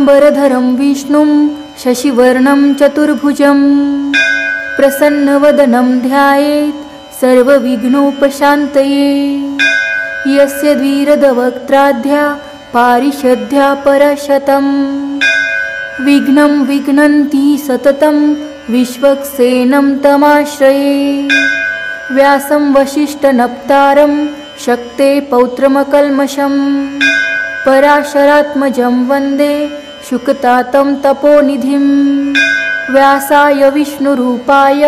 शुक्लांबरधरं विष्णुं शशिवर्णं चतुर्भुजं प्रसन्नवदनं ध्यायेत् सर्वविघ्नोपशान्तये। यस्य द्विरदवक्त्राद्या पारिषद्या परशतं विघ्नं विघ्नन्ति सततं विश्वक्सेनं तमाश्रये। व्यासं वसिष्ठनप्तारं शक्ते पौत्रमकल्मषं पराशरात्मजं वन्दे शुकतातं तपोनिधिं। व्यासाय विष्णुरूपाय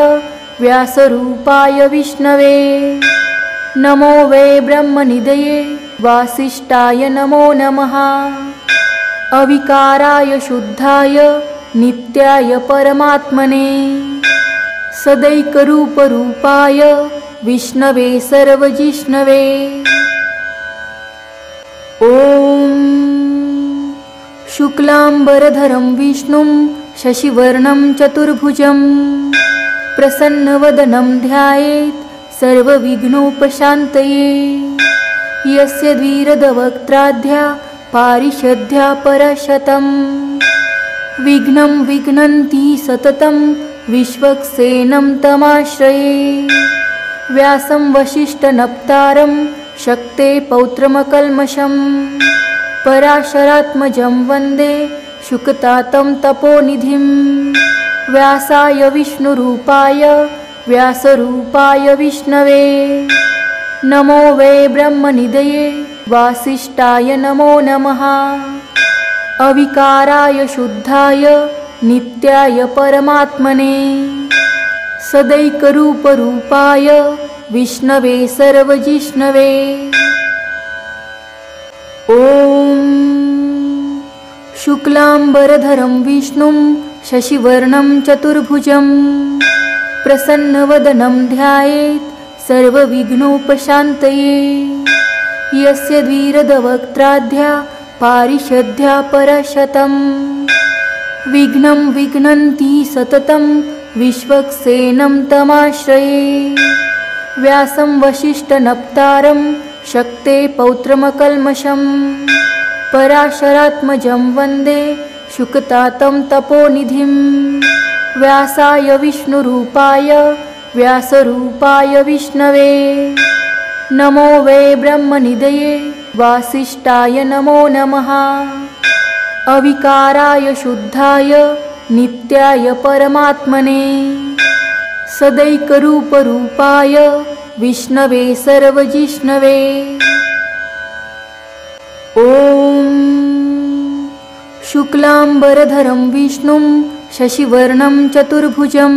व्यासरूपाय विष्णवे नमो वै ब्रह्मनिधये वासिष्ठाय नमो नमः। अविकाराय शुद्धाय नित्याय परमात्मने सदैकरूपरूपाय विष्णवे सर्वजिष्णवे। ॐ शुक्लांबरधरं विष्णुं शशिवर्णं चतुर्भुजं प्रसन्नवदनं ध्यायेत् सर्वविघ्नोपशान्तये। यस्य द्विरदवक्त्राद्या पारिषद्या परशतं विघ्नं विघ्नन्ति सततं विश्वक्सेनं तमाश्रये। व्यासं वसिष्ठनप्तारं शक्ते पौत्रमकल्मषं पराशरात्मजं वन्दे शुकतातं तपोनिधिं। व्यासाय विष्णुरूपाय व्यासरूपाय विष्णवे नमो वै ब्रह्मनिधये वासिष्ठाय नमो नमः। अविकाराय शुद्धाय नित्याय परमात्मने सदैकरूपरूपाय विष्णवे सर्वजिष्णवे। ॐ शुक्लांबरधरं विष्णुं शशिवर्णं चतुर्भुजं प्रसन्नवदनं ध्यायेत् सर्वविघ्नोपशान्तये। यस्य द्विरदवक्त्राद्या पारिषद्या परशतं विघ्नं विघ्नन्ति सततं विश्वक्सेनं तमाश्रये। व्यासं वसिष्ठनप्तारं शक्ते पौत्रमकल्मषं पराशरात्मजं वन्दे शुकतातं तपोनिधिं। व्यासाय विष्णुरूपाय व्यासरूपाय विष्णवे नमो वै ब्रह्मनिधये वासिष्ठाय नमो नमः। अविकाराय शुद्धाय नित्याय परमात्मने सदैकरूपरूपाय विष्णवे सर्वजिष्णवे। ॐ शुक्लांबरधरं विष्णुं शशिवर्णं चतुर्भुजं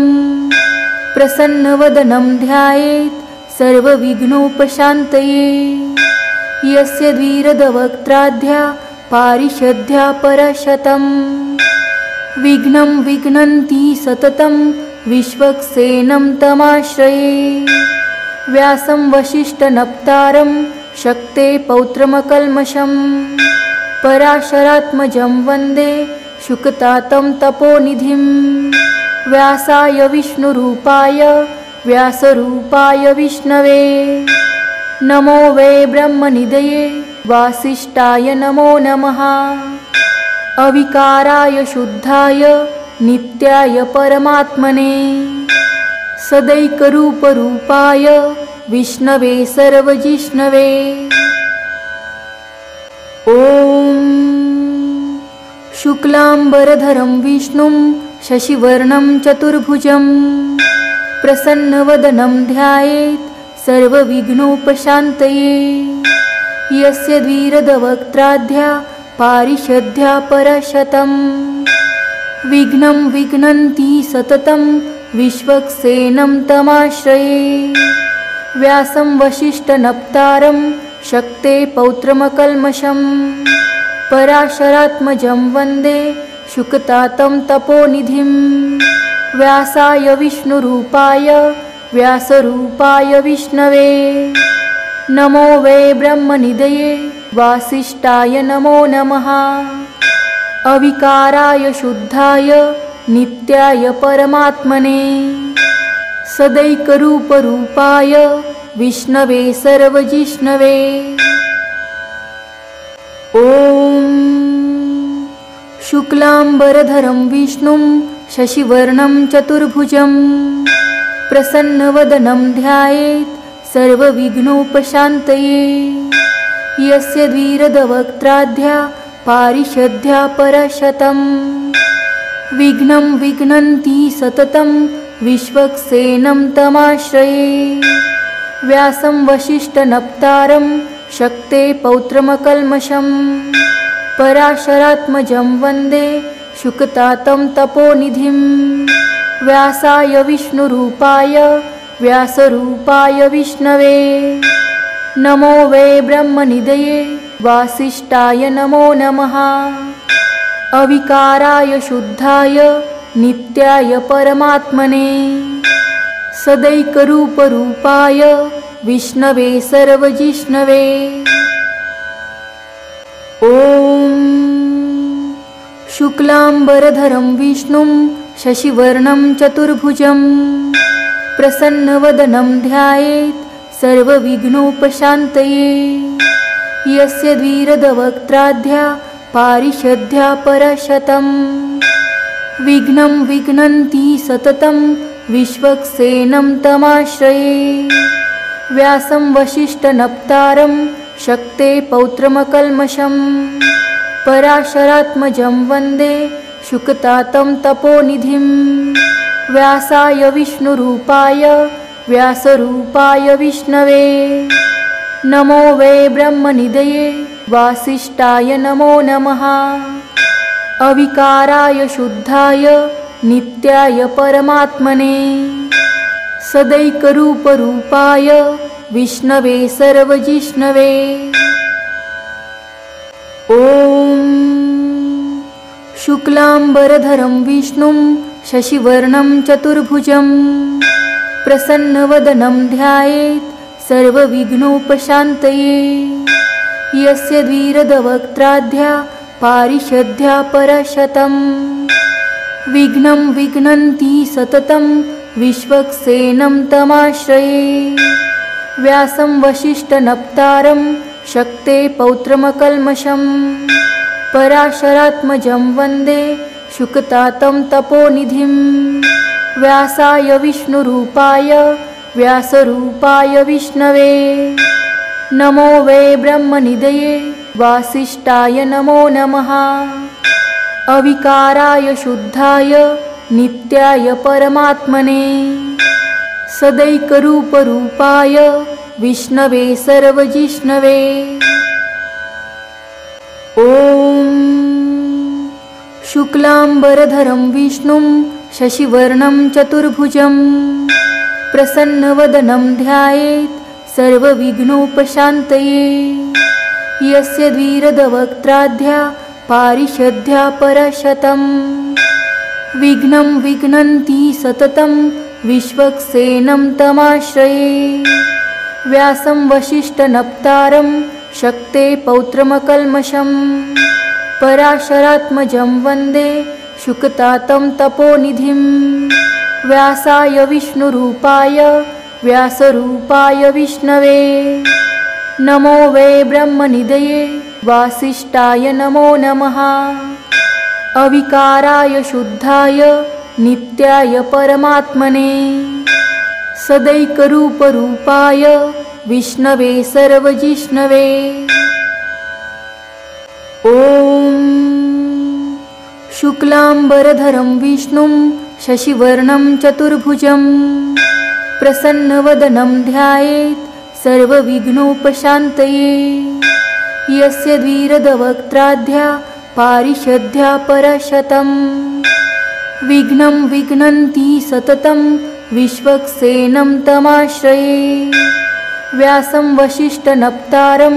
प्रसन्नवदनं ध्यायेत् सर्वविघ्नोपशान्तये। यस्य द्विरदवक्त्राद्या पारिषद्या परशतं विघ्नं विघ्नन्ति सततं विश्वक्सेनं तमाश्रये। व्यासं वसिष्ठनप्तारं शक्ते पौत्रमकल्मषं पराशरात्मजं वन्दे शुकतातं तपोनिधिं। व्यासाय विष्णुरूपाय व्यासरूपाय विष्णवे नमो वै ब्रह्मनिधये वासिष्ठाय नमो नमः। अविकाराय शुद्धाय नित्याय परमात्मने सदैकरूपरूपाय विष्णवे सर्वजिष्णवे। ॐ शुक्लांबरधरं विष्णुं शशिवर्णं चतुर्भुजं प्रसन्नवदनं ध्यायेत् सर्वविघ्नोपशान्तये। यस्य द्विरदवक्त्राद्या पारिषद्या परशतं विघ्नं विघ्नन्ति सततं विश्वक्सेनं तमाश्रये। व्यासं वसिष्ठनप्तारं शक्ते पौत्रमकल्मषं पराशरात्मजं वन्दे शुकतातं तपोनिधिं। व्यासाय विष्णुरूपाय व्यासरूपाय विष्णवे नमो वै ब्रह्मनिधये वासिष्ठाय नमो नमः। अविकाराय शुद्धाय नित्याय परमात्मने सदैकरूपरूपाय विष्णवे सर्वजिष्णवे। ॐ शुक्लांबरधरं विष्णुं शशिवर्णं चतुर्भुजं प्रसन्नवदनं ध्यायेत् सर्वविघ्नोपशान्तये। यस्य द्विरदवक्त्राद्या पारिषद्या परशतं विघ्नं विघ्नन्ति सततं विश्वक्सेनं तमाश्रये। व्यासं वसिष्ठनप्तारं शक्ते पौत्रमकल्मषं पराशरात्मजं वन्दे शुकतातं तपोनिधिं। व्यासाय विष्णुरूपाय व्यासरूपाय विष्णवे नमो वै ब्रह्मनिधये वासिष्ठाय नमो नमः। अविकाराय शुद्धाय नित्याय परमात्मने सदैकरूपरूपाय विष्णवे सर्वजिष्णवे। ॐ शुक्लांबरधरं विष्णुं शशिवर्णं चतुर्भुजं प्रसन्नवदनं ध्यायेत् सर्वविघ्नोपशान्तये। यस्य द्विरदवक्त्राद्या पारिषद्या परशतं विघ्नं विघ्नन्ति सततं विश्वक्सेनं तमाश्रये। व्यासं वसिष्ठनप्तारं शक्ते पौत्रमकल्मषं पराशरात्मजं वन्दे शुकतातं तपोनिधिं। व्यासाय विष्णुरूपाय व्यासरूपाय विष्णवे नमो वै ब्रह्मनिधये वासिष्ठाय नमो नमः। अविकाराय शुद्धाय नित्याय परमात्मने सदैकरूपरूपाय विष्णवे सर्वजिष्णवे। ॐ शुक्लांबरधरं विष्णुं शशिवर्णं चतुर्भुजं प्रसन्नवदनं ध्यायेत् सर्वविघ्नोपशान्तये। यस्य द्विरदवक्त्राद्या पारिषद्या परशतं विघ्नं विघ्नन्ति सततं विश्वक्सेनं तमाश्रये। व्यासं वसिष्ठनप्तारं शक्ते पौत्रमकल्मषं पराशरात्मजं वन्दे शुकतातं तपोनिधिं। व्यासाय विष्णुरूपाय व्यासरूपाय विष्णवे नमो वै ब्रह्मनिधये वासिष्ठाय नमो नमः। अविकाराय शुद्धाय नित्याय परमात्मने सदैकरूपरूपाय विष्णवे सर्वजिष्णवे। ॐ शुक्लांबरधरं विष्णुं शशिवर्णं चतुर्भुजं प्रसन्नवदनं ध्यायेत् सर्वविघ्नोपशान्तये। यस्य द्विरदवक्त्राद्या पारिषद्या परशतं विघ्नं विघ्नन्ति सततं विश्वक्सेनं तमाश्रये। व्यासं वसिष्ठनप्तारं शक्ते पौत्रमकल्मषं पराशरात्मजं वन्दे शुकतातं तपोनिधिं। व्यासाय विष्णुरूपाय व्यासरूपाय विष्णवे नमो वै ब्रह्मनिधये वासिष्ठाय नमो नमः। अविकाराय शुद्धाय नित्याय परमात्मने सदैकरूपरूपाय विष्णवे सर्वजिष्णवे। ॐ शुक्लांबरधरं विष्णुं शशिवर्णं चतुर्भुजं प्रसन्नवदनं ध्यायेत् सर्वविघ्नोपशान्तये। यस्य द्विरदवक्त्राद्या पारिषद्या परशतं विघ्नं विघ्नन्ति सततं विश्वक्सेनं तमाश्रये। व्यासं वसिष्ठनप्तारं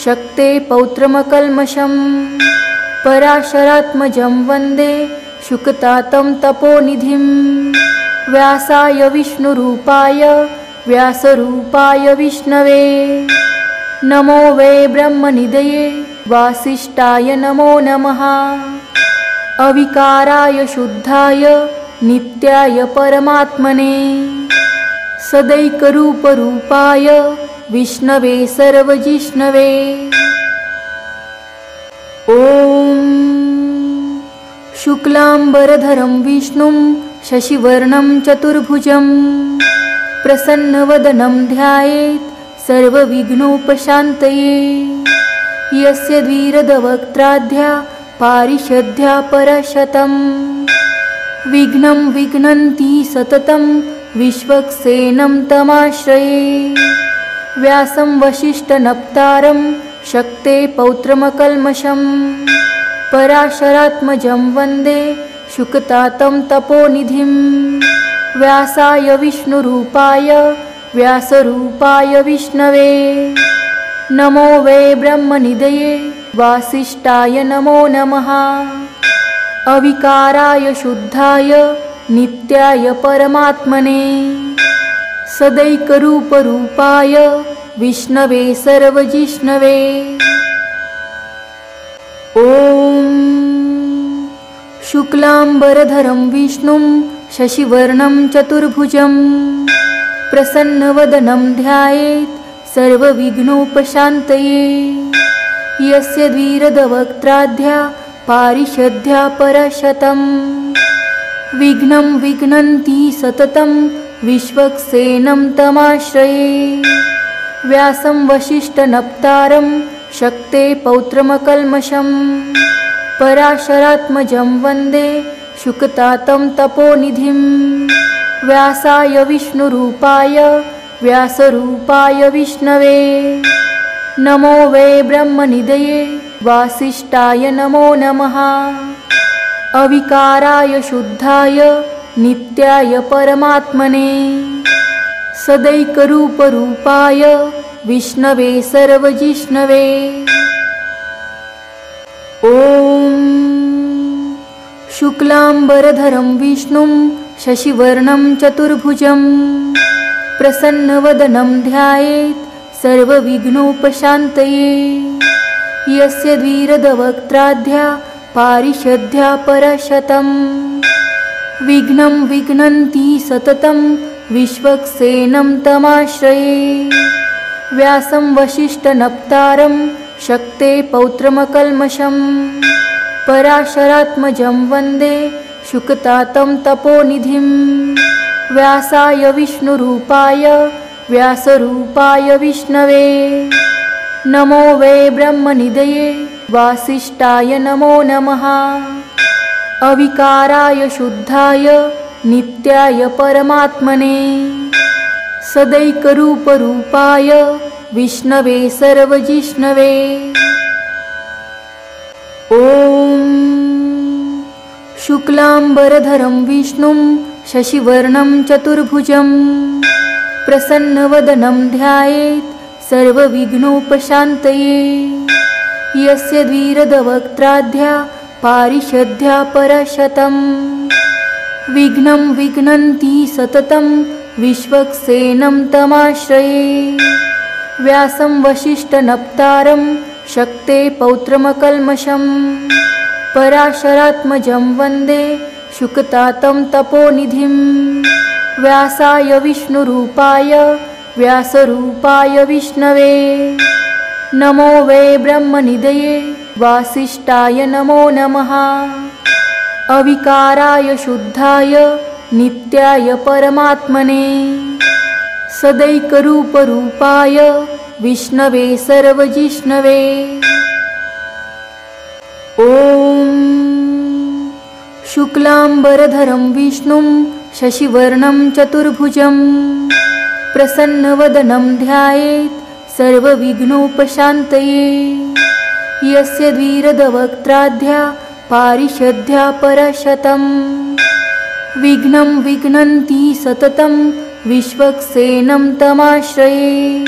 शक्ते पौत्रमकल्मषं पराशरात्मजं वन्दे शुकतातं तपोनिधिं। व्यासाय विष्णुरूपाय व्यासरूपाय विष्णवे नमो वै ब्रह्मनिधये वासिष्ठाय नमो नमः। अविकाराय शुद्धाय नित्याय परमात्मने सदैकरूपरूपाय विष्णवे सर्वजिष्णवे। ॐ शुक्लांबरधरं विष्णुं शशिवर्णं चतुर्भुजं प्रसन्नवदनं ध्यायेत् सर्वविघ्नोपशान्तये। यस्य द्विरदवक्त्राद्या पारिषद्या परशतं विघ्नं विघ्नन्ति सततं विश्वक्सेनं तमाश्रये। व्यासं वसिष्ठनप्तारं शक्ते पौत्रमकल्मषं पराशरात्मजं वन्दे शुकतातं तपोनिधिं। व्यासाय विष्णुरूपाय व्यासरूपाय विष्णवे नमो वै ब्रह्मनिधये वासिष्ठाय नमो नमः। अविकाराय शुद्धाय नित्याय परमात्मने सदैकरूपरूपाय विष्णवे सर्वजिष्णवे। ॐ शुक्लांबरधरं विष्णुं शशिवर्णं चतुर्भुजं प्रसन्नवदनं ध्यायेत् सर्वविघ्नोपशान्तये। यस्य द्विरदवक्त्राद्या पारिषद्या परशतं विघ्नं विघ्नन्ति सततं विश्वक्सेनं तमाश्रये। व्यासं वसिष्ठनप्तारं शक्ते पौत्रमकल्मषं पराशरात्मजं वन्दे शुकतातं तपोनिधिं। व्यासाय विष्णुरूपाय व्यासरूपाय विष्णवे नमो वै ब्रह्मनिधये वासिष्ठाय नमो नमः। अविकाराय शुद्धाय नित्याय परमात्मने सदैकरूपरूपाय विष्णवे सर्वजिष्णवे। ॐ शुक्लांबरधरं विष्णुं शशिवर्णं चतुर्भुजं प्रसन्नवदनं ध्यायेत् सर्वविघ्नोपशान्तये। यस्य द्विरदवक्त्राद्या पारिषद्या परशतं विघ्नं विघ्नन्ति सततं विश्वक्सेनं तमाश्रये। व्यासं वसिष्ठनप्तारं शक्ते पौत्रमकल्मषं पराशरात्मजं वन्दे शुकतातं तपोनिधिं। व्यासाय विष्णुरूपाय व्यासरूपाय विष्णवे नमो वै ब्रह्मनिधये वासिष्ठाय नमो नमः। अविकाराय शुद्धाय नित्याय परमात्मने सदैकरूपरूपाय विष्णवे सर्वजिष्णवे। ॐ शुक्लांबरधरं विष्णुं शशिवर्णं चतुर्भुजं प्रसन्नवदनं ध्यायेत् सर्वविघ्नोपशान्तये। यस्य द्विरदवक्त्राद्या पारिषद्या परशतं विघ्नं विघ्नन्ति सततं विश्वक्सेनं तमाश्रये। व्यासं वसिष्ठनप्तारं शक्ते पौत्रमकल्मषं पराशरात्मजं वन्दे शुकतातं तपोनिधिं। व्यासाय विष्णुरूपाय व्यासरूपाय विष्णवे नमो वै ब्रह्मनिधये वासिष्ठाय नमो नमः। अविकाराय शुद्धाय नित्याय परमात्मने सदैकरूपरूपाय विष्णवे सर्वजिष्णवे। ॐ शुक्लांबरधरं विष्णुं शशिवर्णं चतुर्भुजं प्रसन्नवदनं ध्यायेत् सर्वविघ्नोपशान्तये। यस्य द्विरदवक्त्राद्या पारिषद्या परशतं विघ्नं विघ्नन्ति सततं विश्वक्सेनं तमाश्रये।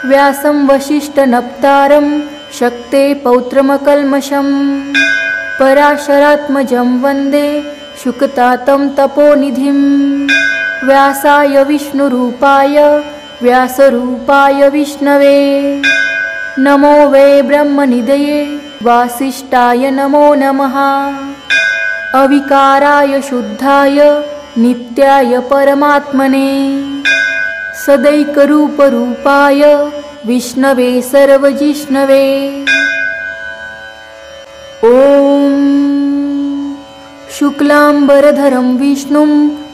व्यासं वसिष्ठनप्तारं शक्ते पौत्रमकल्मषं पराशरात्मजं वन्दे शुकतातं तपोनिधिं। व्यासाय विष्णुरूपाय व्यासरूपाय विष्णवे नमो वै ब्रह्मनिधये वासिष्ठाय नमो नमः। अविकाराय शुद्धाय नित्याय परमात्मने सदैकरूपरूपाय विष्णवे सर्वजिष्णवे। ॐ शुक्लांबरधरं विष्णुं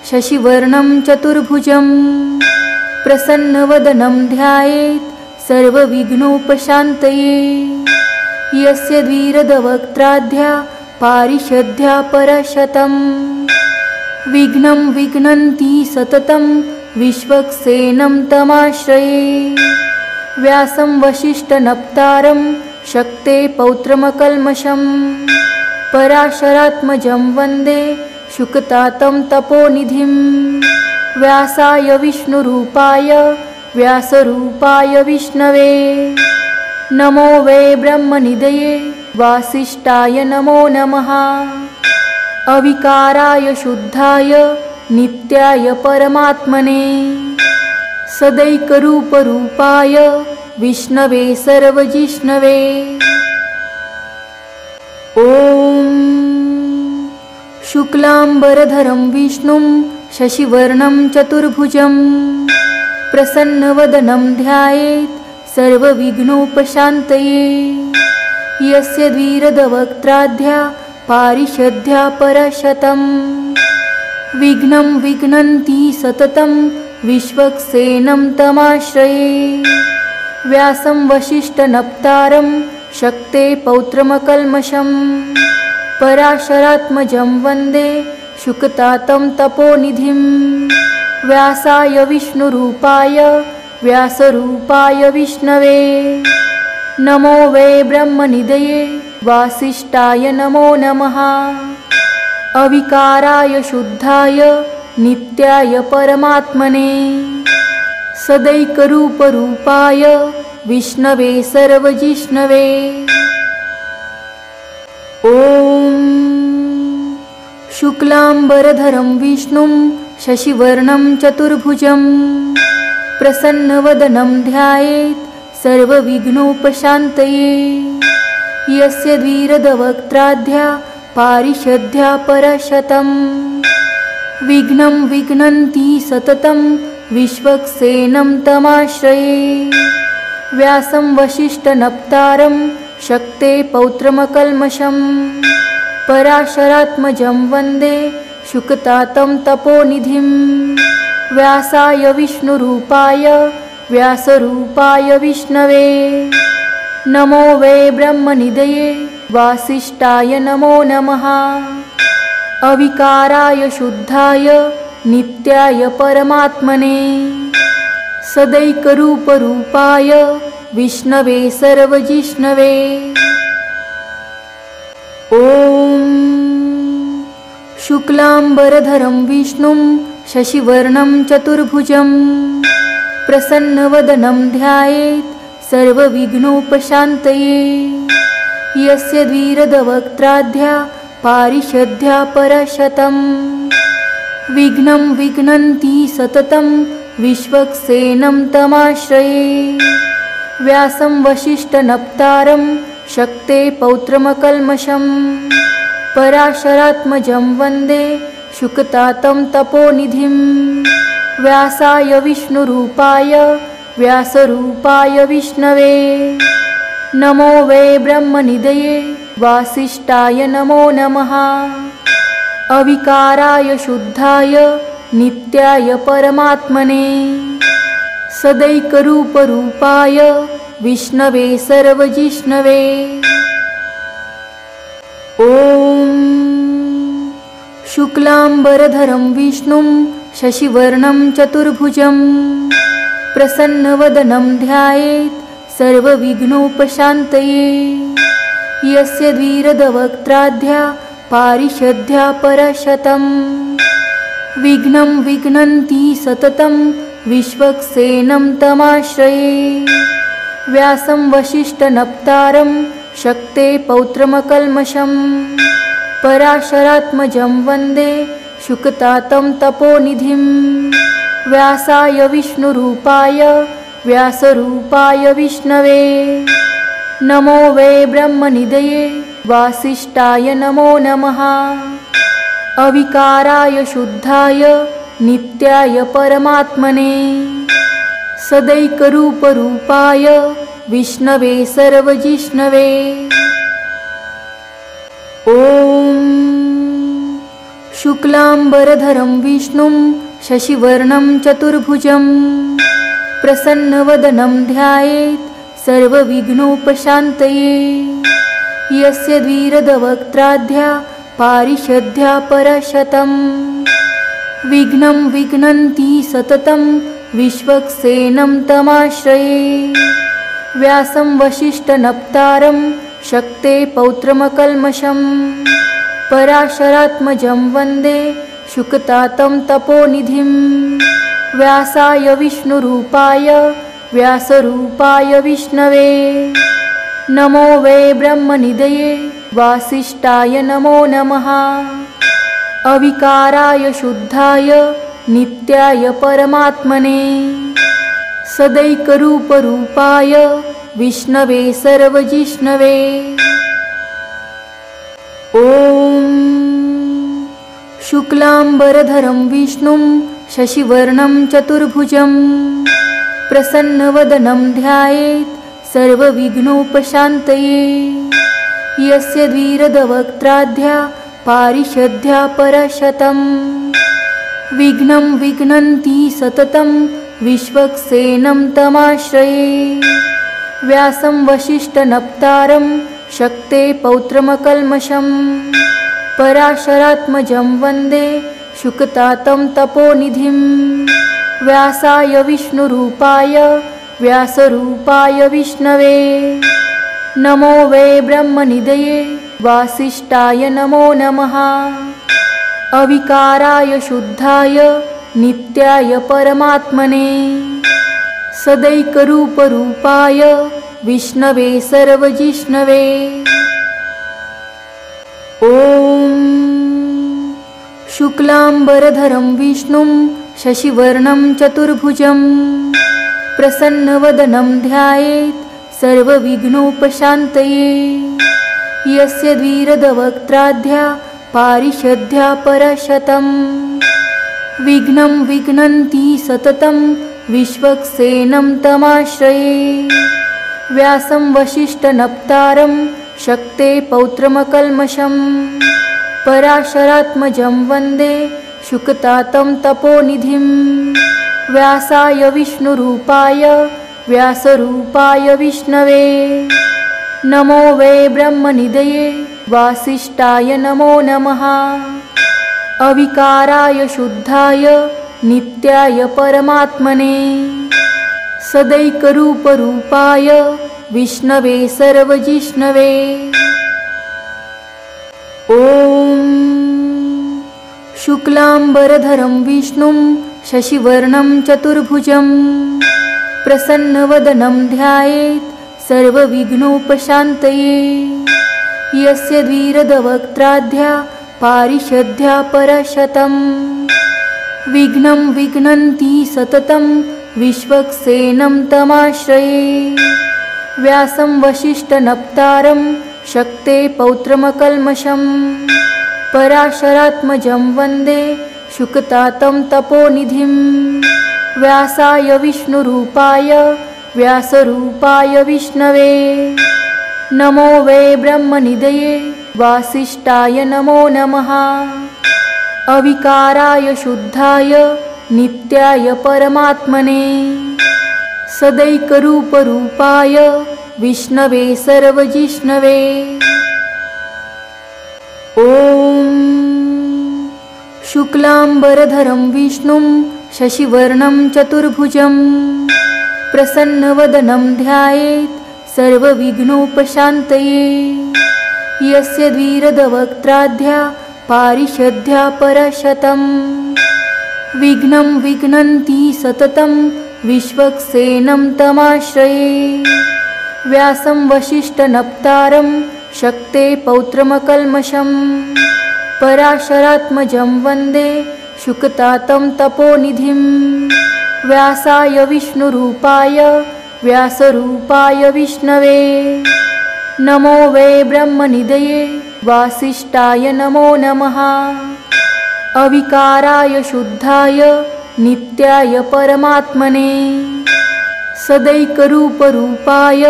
शशिवर्णं चतुर्भुजं प्रसन्नवदनं ध्यायेत् सर्वविघ्नोपशान्तये। यस्य द्विरदवक्त्राद्या पारिषद्या परशतं विघ्नं विघ्नन्ति सततं विश्वक्सेनं तमाश्रये। व्यासं वसिष्ठनप्तारं शक्ते पौत्रमकल्मषं पराशरात्मजं वन्दे शुकतातं तपोनिधिं। व्यासाय विष्णुरूपाय व्यासरूपाय विष्णवे नमो वै ब्रह्मनिधये वासिष्ठाय नमो नमः। अविकाराय शुद्धाय नित्याय परमात्मने सदैकरूपरूपाय विष्णवे सर्वजिष्णवे। ॐ शुक्लांबरधरं विष्णुं शशिवर्णं चतुर्भुजं प्रसन्नवदनं ध्यायेत् सर्वविघ्नोपशान्तये। यस्य द्विरदवक्त्राद्या पारिषद्या परशतं विघ्नं विघ्नन्ति सततं विश्वक्सेनं तमाश्रये। व्यासं वसिष्ठनप्तारं शक्ते पौत्रमकल्मषं पराशरात्मजं वन्दे शुकतातं तपोनिधिं। व्यासाय विष्णुरूपाय व्यासरूपाय विष्णवे नमो वै ब्रह्मनिधये वासिष्ठाय नमो नमः। अविकाराय शुद्धाय नित्याय परमात्मने सदैकरूपरूपाय विष्णवे सर्वजिष्णवे। ॐ शुक्लांबरधरं विष्णुं शशिवर्णं चतुर्भुजं प्रसन्नवदनं ध्यायेत् सर्वविघ्नोपशान्तये। यस्य द्विरदवक्त्राद्या पारिषद्या परशतं विघ्नं विघ्नन्ति सततं विश्वक्सेनं तमाश्रये। व्यासं वसिष्ठनप्तारं शक्ते पौत्रमकल्मषं पराशरात्मजं वन्दे शुकतातं तपोनिधिं। व्यासाय विष्णुरूपाय व्यासरूपाय विष्णवे नमो वै ब्रह्मनिधये वासिष्ठाय नमो नमः। अविकाराय शुद्धाय नित्याय परमात्मने सदैकरूपरूपाय विष्णवे सर्वजिष्णवे। ॐ शुक्लांबरधरं विष्णुं शशिवर्णं चतुर्भुजं प्रसन्नवदनं ध्यायेत् सर्वविघ्नोपशान्तये। यस्य द्विरदवक्त्राद्या पारिषद्या परशतं विघ्नं विघ्नन्ति सततं विश्वक्सेनं तमाश्रये। व्यासं वसिष्ठनप्तारं शक्ते पौत्रमकल्मषं पराशरात्मजं वन्दे शुकतातं तपोनिधिं। व्यासाय विष्णुरूपाय व्यासरूपाय विष्णवे नमो वै ब्रह्मनिधये वासिष्ठाय नमो नमः। अविकाराय शुद्धाय नित्याय परमात्मने सदैकरूपरूपाय विष्णवे सर्वजिष्णवे। ॐ शुक्लांबरधरं विष्णुं शशिवर्णं चतुर्भुजं प्रसन्नवदनं ध्यायेत् सर्वविघ्नोपशान्तये। यस्य द्विरदवक्त्राद्या पारिषद्या परशतं विघ्नं विघ्नन्ति सततं विश्वक्सेनं तमाश्रये। व्यासं वसिष्ठनप्तारं शक्ते पौत्रमकल्मषं पराशरात्मजं वन्दे शुकतातं तपोनिधिं। व्यासाय विष्णुरूपाय व्यासरूपाय विष्णवे नमो वै ब्रह्मनिधये वासिष्ठाय नमो नमः। अविकाराय शुद्धाय नित्याय परमात्मने सदैकरूपरूपाय विष्णवे सर्वजिष्णवे। ॐ शुक्लांबरधरं विष्णुं शशिवर्णं चतुर्भुजं प्रसन्नवदनं ध्यायेत् सर्वविघ्नोपशान्तये। यस्य द्विरदवक्त्राद्या पारिषद्या परशतं विघ्नं विघ्नन्ति सततं विश्वक्सेनं तमाश्रये। व्यासं वसिष्ठनप्तारं शक्ते पौत्रमकल्मषं पराशरात्मजं वन्दे शुकतातं तपोनिधिं। व्यासाय विष्णुरूपाय व्यासरूपाय विष्णवे नमो वै ब्रह्मनिधये वासिष्ठाय नमो नमः। अविकाराय शुद्धाय नित्याय परमात्मने सदैकरूपरूपाय विष्णवे सर्वजिष्णवे। ॐ शुक्लांबरधरं विष्णुं शशिवर्णं चतुर्भुजं प्रसन्नवदनं ध्यायेत् सर्वविघ्नोपशान्तये। यस्य द्विरदवक्त्राद्या पारिषद्या परशतं विघ्नं विघ्नन्ति सततं विश्वक्सेनं तमाश्रये। व्यासं वसिष्ठनप्तारं शक्ते पौत्रमकल्मषं पराशरात्मजं वन्दे शुकतातं तपोनिधिं। व्यासाय विष्णुरूपाय व्यासरूपाय विष्णवे नमो वै ब्रह्मनिधये वासिष्ठाय नमो नमः। अविकाराय शुद्धाय नित्याय परमात्मने सदैकरूपरूपाय विष्णवे सर्वजिष्णवे। ॐ शुक्लांबरधरं विष्णुं शशिवर्णं चतुर्भुजं प्रसन्नवदनं ध्यायेत् सर्वविघ्नोपशान्तये। यस्य द्विरदवक्त्राद्या पारिषद्या परशतं विघ्नं विघ्नन्ति सततं विश्वक्सेनं तमाश्रये। व्यासं वसिष्ठनप्तारं शक्ते पौत्रमकल्मषं पराशरात्मजं वन्दे शुकतातं तपोनिधिं। व्यासाय विष्णुरूपाय व्यासरूपाय विष्णवे नमो वै ब्रह्मनिधये वासिष्ठाय नमो नमः। अविकाराय शुद्धाय नित्याय परमात्मने सदैकरूपरूपाय विष्णवे सर्वजिष्णवे। ॐ शुक्लांबरधरं विष्णुं शशिवर्णं चतुर्भुजं प्रसन्नवदनं ध्यायेत् सर्वविघ्नोपशान्तये। यस्य द्विरदवक्त्राद्या पारिषद्या परशतं विघ्नं विघ्नन्ति सततं विश्वक्सेनं तमाश्रये। व्यासं वसिष्ठनप्तारं शक्ते पौत्रमकल्मषं पराशरात्मजं वन्दे शुकतातं तपोनिधिं। व्यासाय विष्णुरूपाय व्यासरूपाय विष्णवे नमो वै ब्रह्मनिधये वासिष्ठाय नमो नमः। अविकाराय शुद्धाय नित्याय परमात्मने सदैकरूपरूपाय विष्णवे सर्वजिष्णवे। ॐ शुक्लांबरधरं विष्णुं शशिवर्णं चतुर्भुजं प्रसन्नवदनं ध्यायेत् सर्वविघ्नोपशान्तये। यस्य द्विरदवक्त्राद्या पारिषद्या परशतं विघ्नं विघ्नन्ति सततं विश्वक्सेनं तमाश्रये। व्यासं वसिष्ठनप्तारं शक्ते पौत्रमकल्मषं पराशरात्मजं वन्दे शुकतातं तपोनिधिं। व्यासाय विष्णुरूपाय व्यासरूपाय विष्णवे नमो वै ब्रह्मनिधये वासिष्ठाय नमो नमः। अविकाराय शुद्धाय नित्याय परमात्मने सदैकरूपरूपाय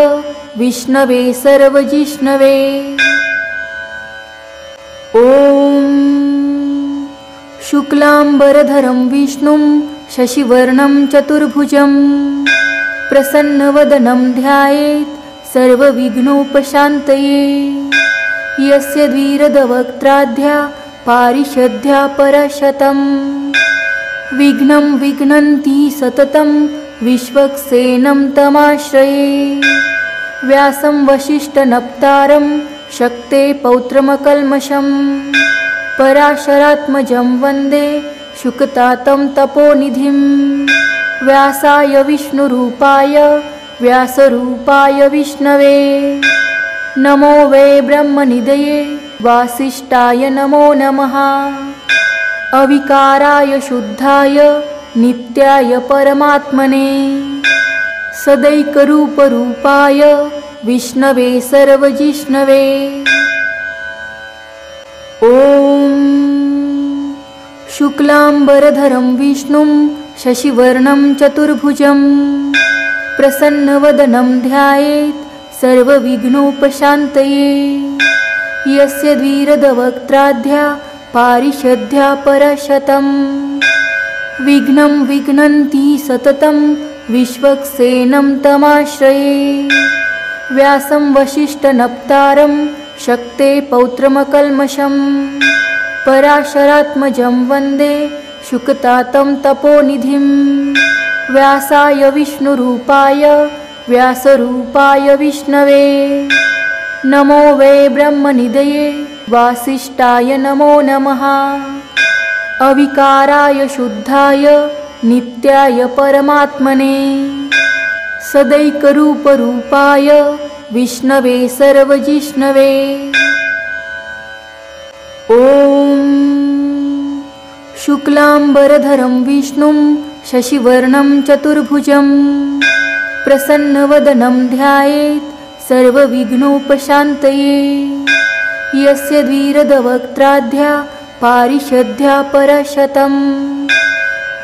विष्णवे सर्वजिष्णवे। ॐ शुक्लांबरधरं विष्णुं शशिवर्णं चतुर्भुजं प्रसन्नवदनं ध्यायेत् सर्वविघ्नोपशान्तये। यस्य द्विरदवक्त्राद्या पारिषद्या परशतं विघ्नं विघ्नन्ति सततं विश्वक्सेनं तमाश्रये। व्यासं वसिष्ठनप्तारं शक्ते पौत्रमकल्मषं पराशरात्मजं वन्दे शुकतातं तपोनिधिं। व्यासाय विष्णुरूपाय व्यासरूपाय विष्णवे नमो वै ब्रह्मनिधये वासिष्ठाय नमो नमः। अविकाराय शुद्धाय नित्याय परमात्मने सदैकरूपरूपाय विष्णवे सर्वजिष्णवे। ॐ शुक्लांबरधरं विष्णुं शशिवर्णं चतुर्भुजं प्रसन्नवदनं ध्यायेत् सर्वविघ्नोपशान्तये। यस्य द्विरदवक्त्राद्या पारिषद्या परशतं विघ्नं विघ्नन्ति सततं विश्वक्सेनं तमाश्रये। व्यासं वसिष्ठनप्तारं शक्ते पौत्रमकल्मषं पराशरात्मजं वन्दे शुकतातं तपोनिधिं। व्यासाय विष्णुरूपाय व्यासरूपाय विष्णवे नमो वै ब्रह्मनिधये वासिष्ठाय नमो नमः। अविकाराय शुद्धाय नित्याय परमात्मने सदैकरूपरूपाय विष्णवे सर्वजिष्णवे। ॐ शुक्लांबरधरं विष्णुं शशिवर्णं चतुर्भुजं प्रसन्नवदनं ध्यायेत् सर्वविघ्नोपशान्तये। यस्य द्विरदवक्त्राद्या पारिषद्या परशतं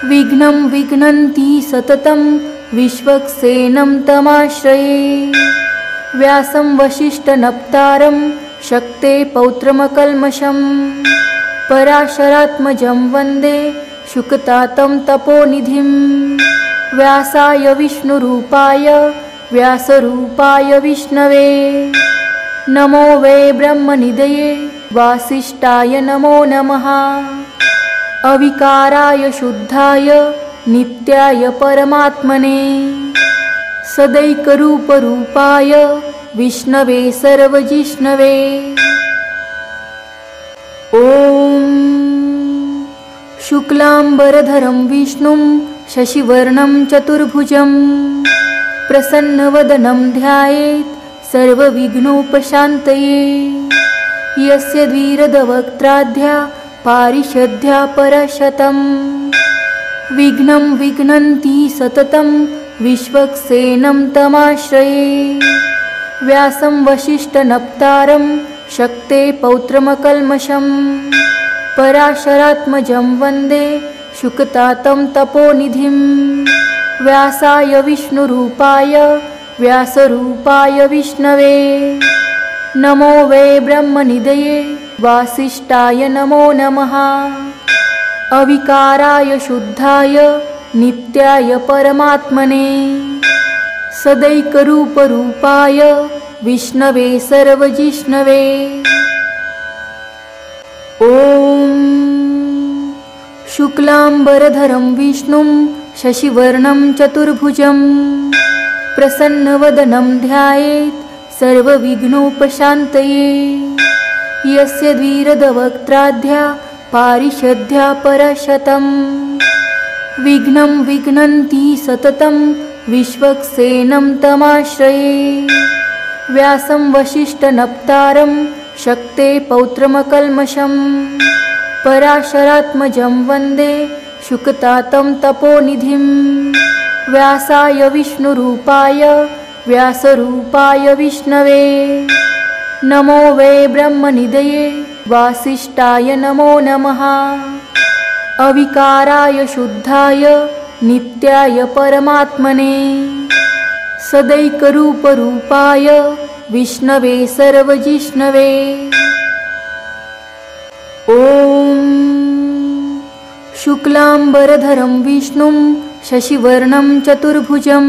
विघ्नं विघ्नन्ति सततं विश्वक्सेनं तमाश्रये। व्यासं वसिष्ठनप्तारं शक्ते पौत्रमकल्मषं पराशरात्मजं वन्दे शुकतातं तपोनिधिं। व्यासाय विष्णुरूपाय व्यासरूपाय विष्णवे नमो वै ब्रह्मनिधये वासिष्ठाय नमो नमः। अविकाराय शुद्धाय नित्याय परमात्मने सदैकरूपरूपाय विष्णवे सर्वजिष्णवे। ॐ शुक्लांबरधरं विष्णुं शशिवर्णं चतुर्भुजं प्रसन्नवदनं ध्यायेत् सर्वविघ्नोपशान्तये। यस्य द्विरदवक्त्राद्या पारिषद्या परशतं विघ्नं विघ्नन्ति सततं विश्वक्सेनं तमाश्रये। व्यासं वसिष्ठनप्तारं शक्ते पौत्रमकल्मषं पराशरात्मजं वन्दे शुकतातं तपोनिधिं। व्यासाय विष्णुरूपाय व्यासरूपाय विष्णवे नमो वै ब्रह्मनिधये वासिष्ठाय नमो नमः। अविकाराय शुद्धाय नित्याय परमात्मने सदैकरूपरूपाय विष्णवे सर्वजिष्णवे। ॐ शुक्लांबरधरं विष्णुं शशिवर्णं चतुर्भुजं प्रसन्नवदनं ध्यायेत् सर्वविघ्नोपशान्तये। यस्य द्विरदवक्त्राद्या पारिषद्या परशतं विघ्नं विघ्नन्ति सततं विश्वक्सेनं तमाश्रये। व्यासं वसिष्ठनप्तारं शक्ते पौत्रमकल्मषं पराशरात्मजं वन्दे शुकतातं तपोनिधिं। व्यासाय विष्णुरूपाय व्यासरूपाय विष्णवे नमो वै ब्रह्मनिधये वासिष्ठाय नमो नमः। अविकाराय शुद्धाय नित्याय परमात्मने सदैकरूपरूपाय विष्णवे सर्वजिष्णवे। ॐ शुक्लांबरधरं विष्णुं शशिवर्णं चतुर्भुजं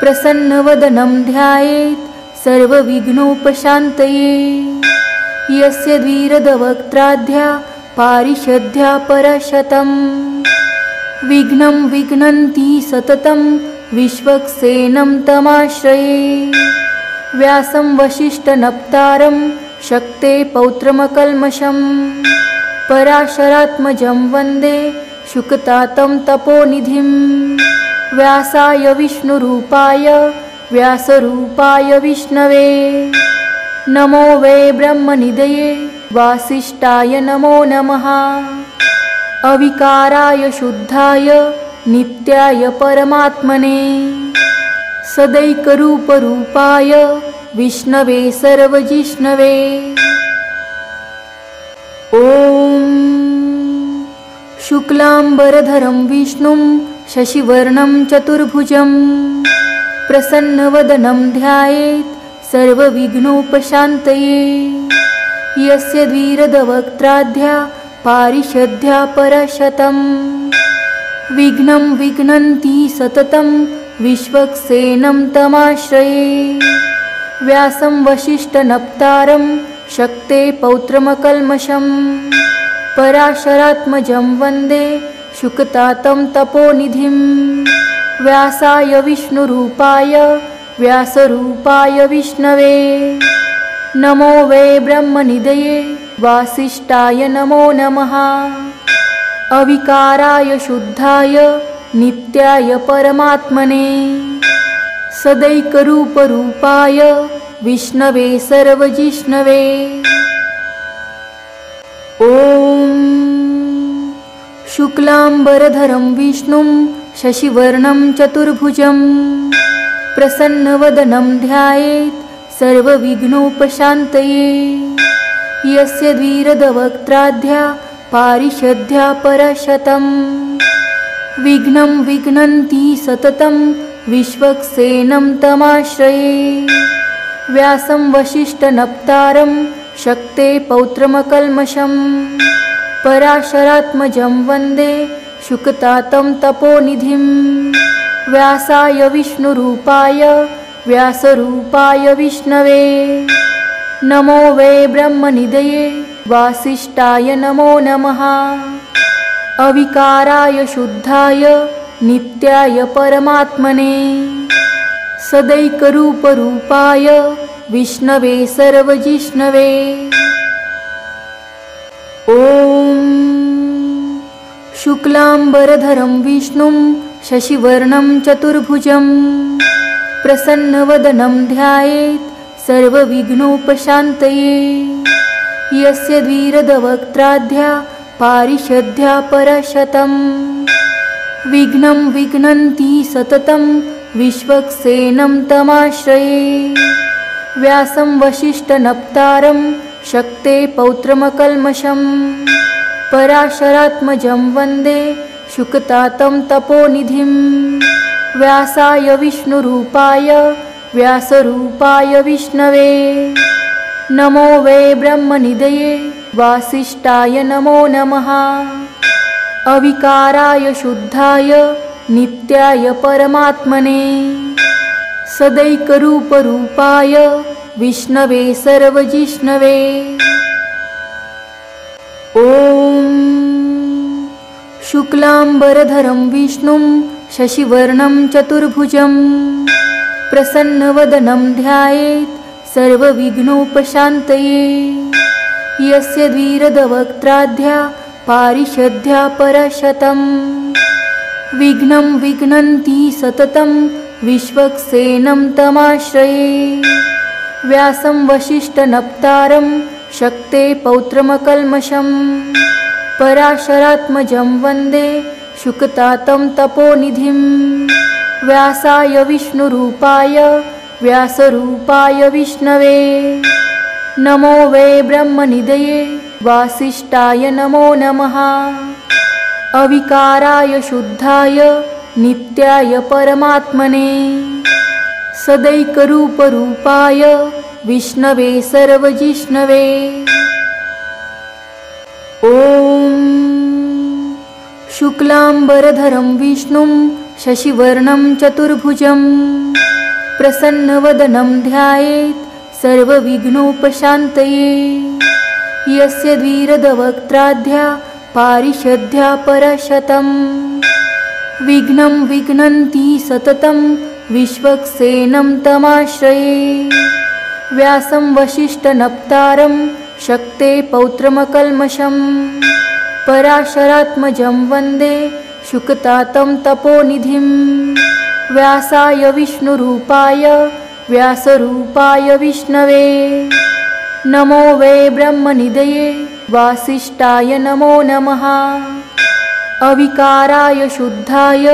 प्रसन्नवदनं ध्यायेत् सर्वविघ्नोपशान्तये। यस्य द्विरदवक्त्राद्या पारिषद्या परशतं विघ्नं विघ्नन्ति सततं विश्वक्सेनं तमाश्रये। व्यासं वसिष्ठनप्तारं शक्ते पौत्रमकल्मषं पराशरात्मजं वन्दे शुकतातं तपोनिधिं। व्यासाय विष्णुरूपाय व्यासरूपाय विष्णवे नमो वै ब्रह्मनिधये वासिष्ठाय नमो नमः। अविकाराय शुद्धाय नित्याय परमात्मने सदैकरूपरूपाय विष्णवे सर्वजिष्णवे। ॐ शुक्लांबरधरं विष्णुं शशिवर्णं चतुर्भुजं प्रसन्नवदनं ध्यायेत् सर्वविघ्नोपशान्तये। यस्य द्विरदवक्त्राद्या पारिषद्या परशतं विघ्नं विघ्नन्ति सततं विश्वक्सेनं तमाश्रये। व्यासं वसिष्ठनप्तारं शक्ते पौत्रमकल्मषं पराशरात्मजं वन्दे शुकतातं तपोनिधिं। व्यासाय विष्णुरूपाय व्यासरूपाय विष्णवे नमो वै ब्रह्मनिधये वासिष्ठाय नमो नमः। अविकाराय शुद्धाय नित्याय परमात्मने सदैकरूपरूपाय विष्णवे सर्वजिष्णवे। ॐ शुक्लांबरधरं विष्णुं शशिवर्णं चतुर्भुजं प्रसन्नवदनं ध्यायेत् सर्वविघ्नोपशान्तये। यस्य द्विरदवक्त्राद्या पारिषद्या परशतं विघ्नं विघ्नन्ति सततं विश्वक्सेनं तमाश्रये। व्यासं वसिष्ठनप्तारं शक्ते पौत्रमकल्मषं पराशरात्मजं वन्दे शुकतातं तपोनिधिं। व्यासाय विष्णुरूपाय व्यासरूपाय विष्णवे नमो वै ब्रह्मनिधये वासिष्ठाय नमो नमः। अविकाराय शुद्धाय नित्याय परमात्मने सदैकरूपरूपाय विष्णवे सर्वजिष्णवे। ॐ शुक्लांबरधरं विष्णुं शशिवर्णं चतुर्भुजं प्रसन्नवदनं ध्यायेत् सर्वविघ्नोपशान्तये। यस्य द्विरदवक्त्राद्या पारिषद्या परशतं विघ्नं विघ्नन्ति सततं विश्वक्सेनं तमाश्रये। व्यासं वसिष्ठनप्तारं शक्ते पौत्रमकल्मषं पराशरात्मजं वन्दे शुकतातं तपोनिधिं। व्यासाय विष्णुरूपाय व्यासरूपाय विष्णवे नमो वै ब्रह्मनिधये वासिष्ठाय नमो नमः। अविकाराय शुद्धाय नित्याय परमात्मने सदैकरूपरूपाय विष्णवे सर्वजिष्णवे। ॐ शुक्लांबरधरं विष्णुं शशिवर्णं चतुर्भुजं प्रसन्नवदनं ध्यायेत् सर्वविघ्नोपशान्तये। यस्य द्विरदवक्त्राद्या पारिषद्या परशतं विघ्नं विघ्नन्ति सततं विश्वक्सेनं तमाश्रये। व्यासं वसिष्ठनप्तारं शक्ते पौत्रमकल्मषं पराशरात्मजं वन्दे शुकतातं तपोनिधिं। व्यासाय विष्णुरूपाय व्यासरूपाय विष्णवे नमो वै ब्रह्मनिधये वासिष्ठाय नमो नमः। अविकाराय शुद्धाय नित्याय परमात्मने सदैकरूपरूपाय विष्णवे सर्वजिष्णवे। ॐ शुक्लांबरधरं विष्णुं शशिवर्णं चतुर्भुजं प्रसन्नवदनं ध्यायेत् सर्वविघ्नोपशान्तये। यस्य द्विरदवक्त्राद्या पारिषद्या परशतं विघ्नं विघ्नन्ति सततं विश्वक्सेनं तमाश्रये। व्यासं वसिष्ठनप्तारं शक्ते पौत्रमकल्मषं पराशरात्मजं वन्दे शुकतातं तपोनिधिं। व्यासाय विष्णुरूपाय व्यासरूपाय विष्णवे नमो वै ब्रह्मनिधये वासिष्ठाय नमो नमः। अविकाराय शुद्धाय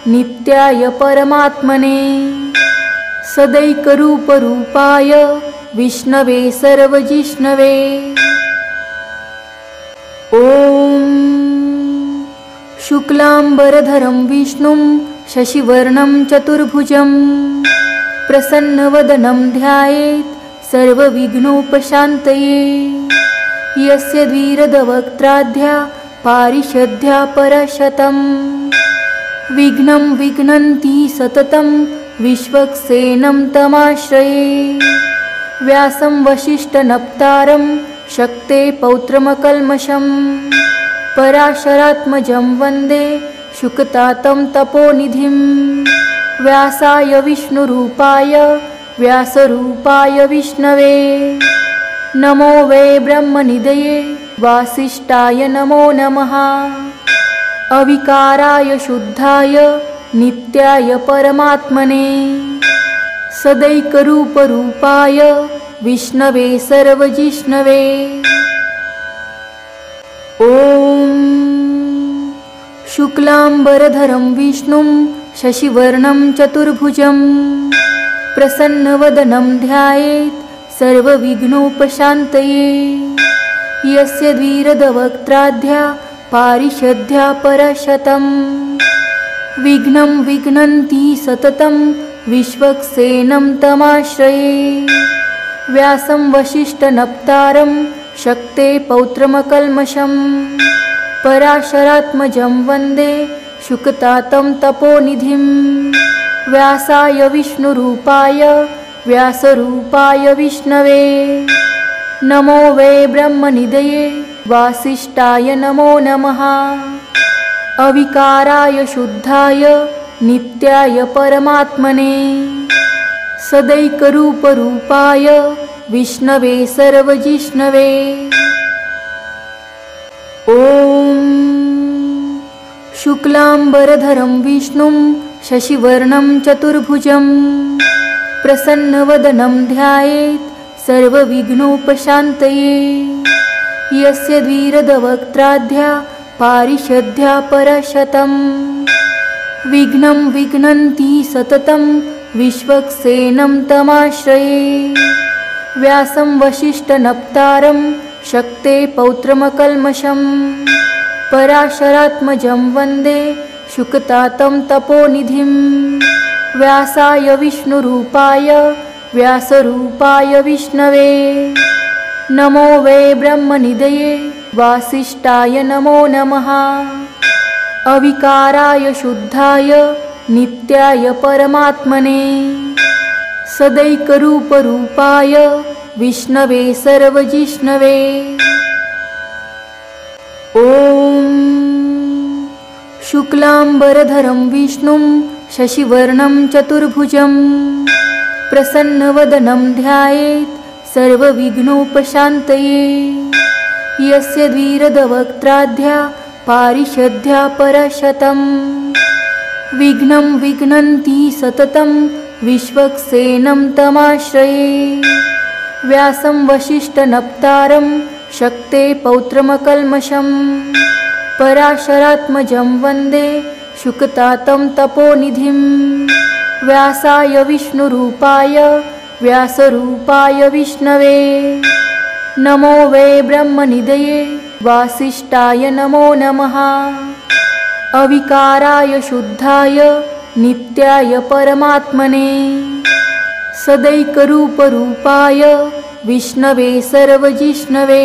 नित्याय परमात्मने सदैकरूपरूपाय विष्णवे सर्वजिष्णवे। ॐ शुक्लांबरधरं विष्णुं शशिवर्णं चतुर्भुजं प्रसन्नवदनं ध्यायेत् सर्वविघ्नोपशान्तये। यस्य द्विरदवक्त्राद्या पारिषद्या परशतं विघ्नं विघ्नन्ति सततं विश्वक्सेनं तमाश्रये। व्यासं वसिष्ठनप्तारं शक्ते पौत्रमकल्मषं पराशरात्मजं वन्दे शुकतातं तपोनिधिं। व्यासाय विष्णुरूपाय व्यासरूपाय विष्णवे नमो वै ब्रह्मनिधये वासिष्ठाय नमो नमः। अविकाराय शुद्धाय नित्याय परमात्मने सदैकरूपरूपाय विष्णवे सर्वजिष्णवे। ॐ शुक्लांबरधरं विष्णुं शशिवर्णं चतुर्भुजं प्रसन्नवदनं ध्यायेत् सर्वविघ्नोपशान्तये। यस्य द्विरदवक्त्राद्या पारिषद्या परशतं विघ्नं विघ्नन्ति सततं विश्वक्सेनं तमाश्रये। व्यासं वसिष्ठनप्तारं शक्ते पौत्रमकल्मषं पराशरात्मजं वन्दे शुकतातं तपोनिधिं। व्यासाय विष्णुरूपाय व्यासरूपाय विष्णवे नमो वै ब्रह्मनिधये वासिष्ठाय नमो नमः। अविकाराय शुद्धाय नित्याय परमात्मने सदैकरूपरूपाय विष्णवे सर्वजिष्णवे। ॐ शुक्लांबरधरं विष्णुं शशिवर्णं चतुर्भुजं प्रसन्नवदनं ध्यायेत् सर्वविघ्नोपशान्तये। यस्य द्विरदवक्त्राद्या पारिषद्या परशतं विघ्नं विघ्नन्ति सततं विश्वक्सेनं तमाश्रये। व्यासं वसिष्ठनप्तारं शक्ते पौत्रमकल्मषं पराशरात्मजं वन्दे शुकतातं तपोनिधिं। व्यासाय विष्णुरूपाय व्यासरूपाय विष्णवे नमो वै ब्रह्मनिधये वासिष्ठाय नमो नमः। अविकाराय शुद्धाय नित्याय परमात्मने सदैकरूपरूपाय विष्णवे सर्वजिष्णवे। ॐ शुक्लांबरधरं विष्णुं शशिवर्णं चतुर्भुजं प्रसन्नवदनं ध्यायेत् सर्वविघ्नोपशान्तये। यस्य द्विरदवक्त्राद्या पारिषद्या परशतं विघ्नं विघ्नन्ति सततं विश्वक्सेनं तमाश्रये। व्यासं वसिष्ठनप्तारं शक्ते पौत्रमकल्मषं पराशरात्मजं वन्दे शुकतातं तपोनिधिं। व्यासाय विष्णुरूपाय व्यासरूपाय विष्णवे नमो वै ब्रह्मनिधये वासिष्ठाय नमो नमः। अविकाराय शुद्धाय नित्याय परमात्मने सदैकरूपरूपाय विष्णवे सर्वजिष्णवे।